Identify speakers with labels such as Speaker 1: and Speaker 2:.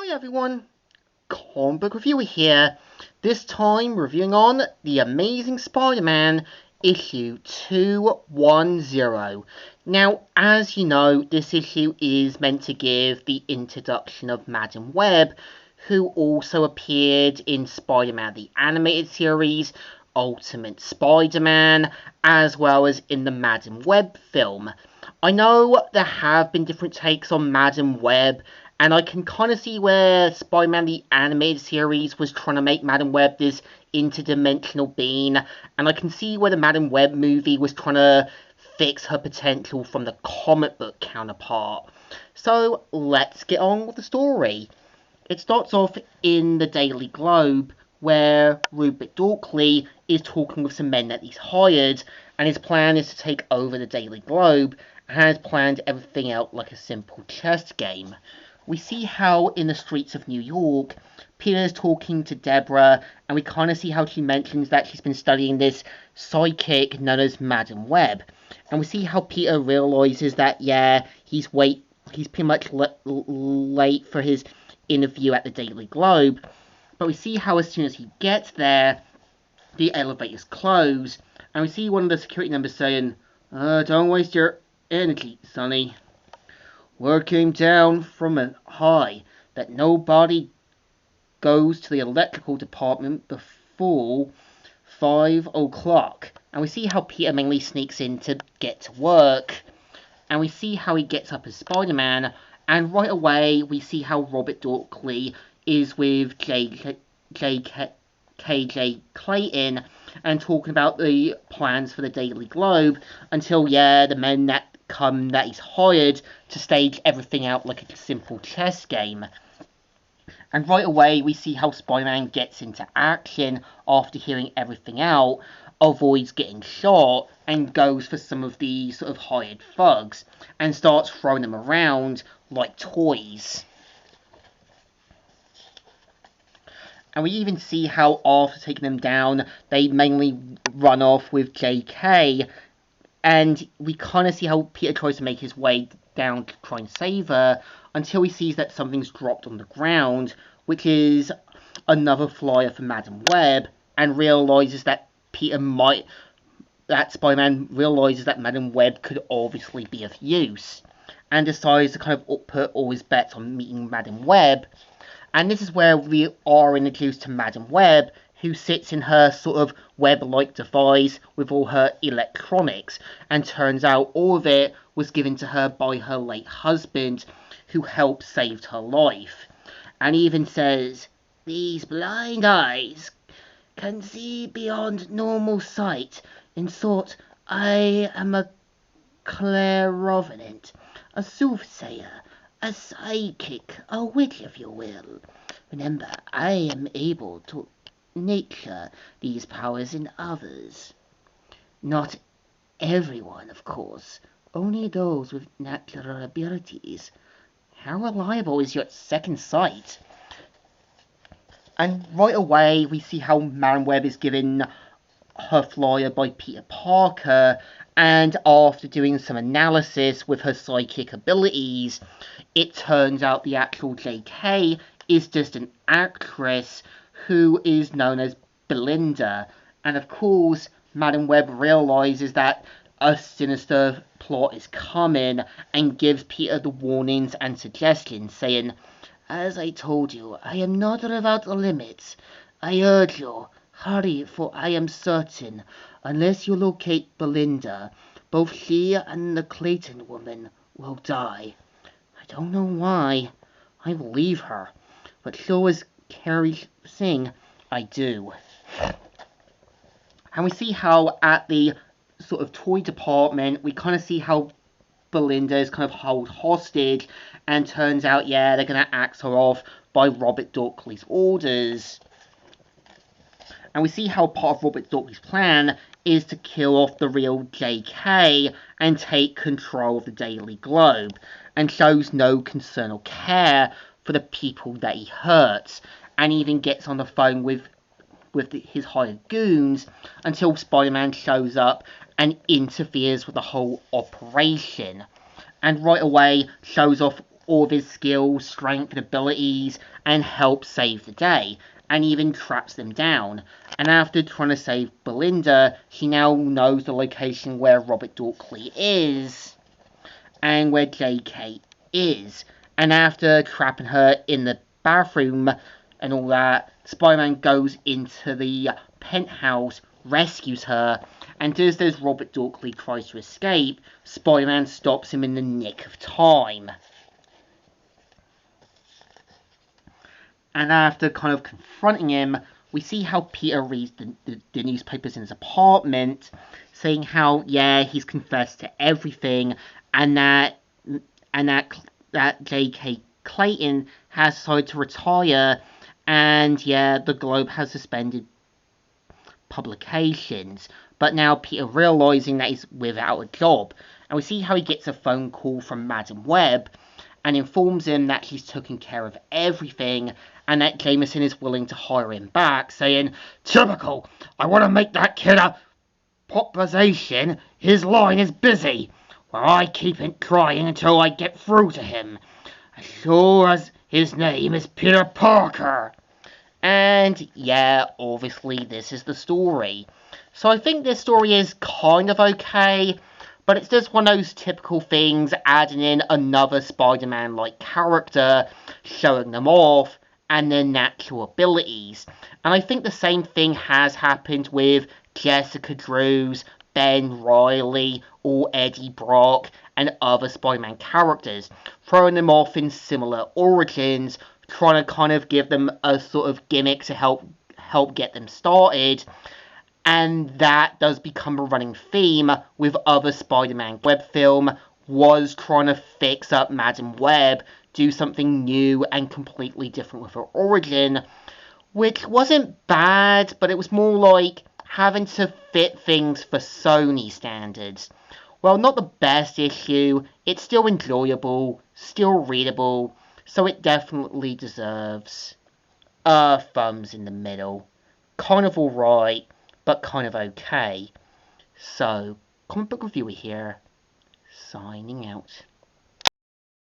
Speaker 1: Hi everyone, Comic Book Reviewer here, this time reviewing on The Amazing Spider-Man issue 210. Now, as you know, this issue is meant to give the introduction of Madam Web, who also appeared in Spider-Man the Animated Series, Ultimate Spider-Man, as well as in the Madam Web film. I know there have been different takes on Madam Web, and I can kind of see where Spider-Man the Animated Series was trying to make Madam Web this interdimensional being, and I can see where the Madam Web movie was trying to fix her potential from the comic book counterpart. So let's get on with the story. It starts off in the Daily Globe, where Rupert Dorkley is talking with some men that he's hired, and his plan is to take over the Daily Globe, and has planned everything out like a simple chess game. We see how in the streets of New York, Peter is talking to Deborah, and we kind of see how she mentions that she's been studying this psychic known as Madam Web. And we see how Peter realizes that, he's pretty much late for his interview at the Daily Globe. But we see how as soon as he gets there, the elevators close, and we see one of the security members saying, don't waste your energy, Sonny. Word came down from a high that nobody goes to the electrical department before 5 o'clock. And we see how Peter mainly sneaks in to get to work. And we see how he gets up as Spider-Man. And right away, we see how Robert Dorkley is with KJ Clayton and talking about the plans for the Daily Globe until, the men that he's hired to stage everything out like a simple chess game. And right away, we see how Spider-Man gets into action after hearing everything out, avoids getting shot, and goes for some of the sort of hired thugs, and starts throwing them around like toys. And we even see how after taking them down, they mainly run off with JK, and we kind of see how Peter tries to make his way down to try and save her, until he sees that something's dropped on the ground, which is another flyer for Madam Web, and realizes that Spider-Man realizes that Madam Web could obviously be of use, and decides to kind of put all his bets on meeting Madam Web. And this is where we are introduced to Madam Web, who sits in her sort of web-like device with all her electronics, and turns out all of it was given to her by her late husband, who helped save her life. And even says, "These blind eyes can see beyond normal sight, and thought I am a clairvoyant, a soothsayer, a psychic, a witch if you will. Remember, I am able to nature these powers in others. Not everyone, of course, only those with natural abilities. How reliable is your second sight?" And right away, we see how Madam Web is given her flyer by Peter Parker, and after doing some analysis with her psychic abilities, it turns out the actual JK is just an actress who is known as Belinda. And of course, Madam Web realizes that a sinister plot is coming, and gives Peter the warnings and suggestions, saying, "As I told you, I am not without limits. I urge you, hurry, for I am certain, unless you locate Belinda, both she and the Clayton woman will die. I don't know why. I believe her, but so as Carrie Singh, I do." And we see how at the sort of toy department, we kind of see how Belinda is kind of held hostage, and turns out, they're going to axe her off by Robert Dorkley's orders. And we see how part of Robert Dorkley's plan is to kill off the real JK and take control of the Daily Globe, and shows no concern or care for the people that he hurts, and even gets on the phone with his hired goons until Spider-Man shows up and interferes with the whole operation, and right away shows off all of his skills, strength, and abilities and helps save the day, and even traps them down. And after trying to save Belinda, he now knows the location where Robert Dorkley is and where JK is. And after trapping her in the bathroom and all that, Spider-Man goes into the penthouse, rescues her, and just as Robert Dorkley tries to escape, Spider-Man stops him in the nick of time. And after kind of confronting him, we see how Peter reads the newspapers in his apartment, saying how, yeah, he's confessed to everything, and that J.K. Clayton has decided to retire, and yeah, the Globe has suspended publications. But now Peter realizing that he's without a job, and we see how he gets a phone call from Madam Web and informs him that he's taken care of everything and that Jameson is willing to hire him back, saying, "Typical, I want to make that kid a proposition. His line is busy. Well, I keep it trying until I get through to him. As sure as his name is Peter Parker." And yeah, obviously this is the story. So I think this story is kind of okay, but it's just one of those typical things, adding in another Spider-Man-like character, showing them off, and their natural abilities. And I think the same thing has happened with Jessica Drews, Ben Reilly, or Eddie Brock, and other Spider-Man characters, throwing them off in similar origins, trying to kind of give them a sort of gimmick to help get them started. And that does become a running theme with other Spider-Man web film, was trying to fix up Madam Web, do something new and completely different with her origin, which wasn't bad, but it was more like having to fit things for Sony standards. Well, not the best issue, it's still enjoyable, still readable, so it definitely deserves thumbs in the middle. Kind of alright, but kind of okay. So, Comic Book Reviewer here, signing out.